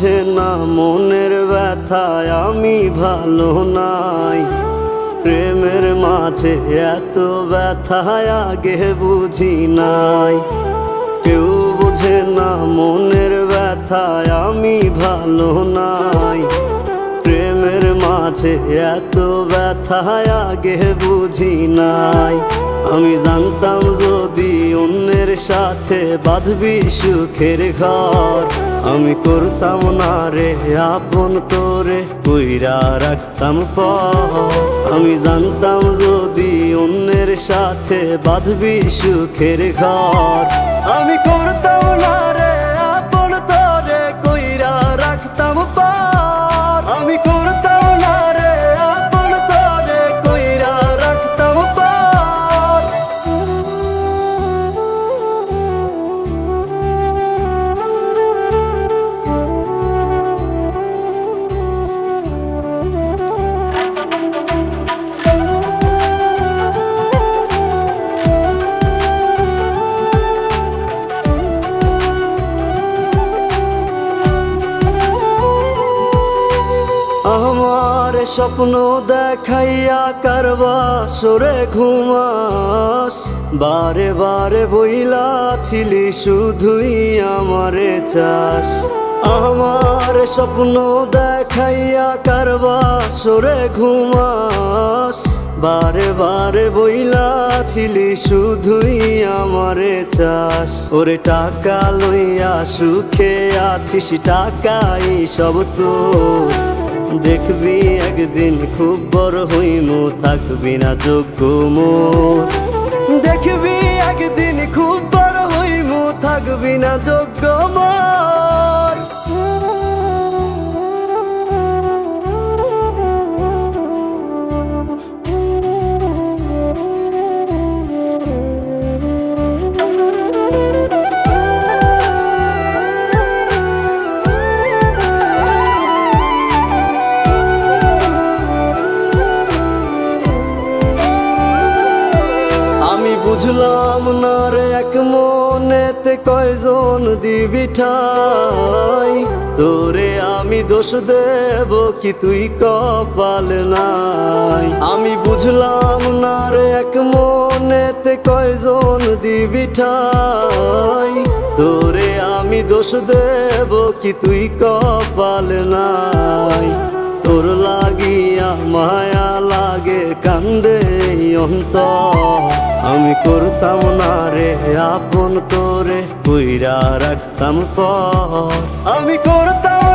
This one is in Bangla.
বুঝে না মনের ব্যথায় আমি ভালো নাই। প্রেমের মাঝে এত ব্যথায় আগে বুঝি নাই। কেউ বুঝে না মনের ব্যথায় আমি ভালো নাই। প্রেমের মাঝে এত ব্যথায় আগে বুঝি নাই। আমি জানতাম যদি অন্যের সাথে বাঁধবি সুখের ঘর, আমি করতাম না রে আপন তোরে কইরা রাখতাম পর। আমি জানতাম যদি অন্যের সাথে বাঁধবি সুখের ঘর, আমি করতাম না রে আপন তোরে কইরা রাখতাম পর। আমি করতাম না রে আপন তোরে কইরা রাখতাম পর। আমার স্বপ্ন দেখাইয়া কারবা সরে ঘুমাস, বারে বারে বইলা ছিলি শুধুই আমারে চাস। আমার স্বপ্ন দেখাইয়া কারবা সরে ঘুমাস, বারে বারে বইলা ছিলি শুধুই আমারে চাস। ওরে টাকা লইয়া সুখে আছিস, টাকাই সব তোর। দেখবি একদিন খুব বড় হইমু, থাকবি না যোগ্য মোর। দেখবি একদিন খুব বড় হইমু, থাকবি না যোগ্য মোর। বুঝলাম না রে এক মনেতে কয়জন দিবি ঠাই, তোরে আমি দোষ দেব কি তুই কপাল নাই। আমি বুঝলাম না রে এক মনেতে কয়জন দিবি ঠাই, তোরে আমি দোষ দেব কি তুই কপাল নাই। তোর লাগিয়া মায়া লাগে কান্দে অন্তর, আমি করতাম না রে আপন তোরে কইরা রাখতাম পর। আমি করতাম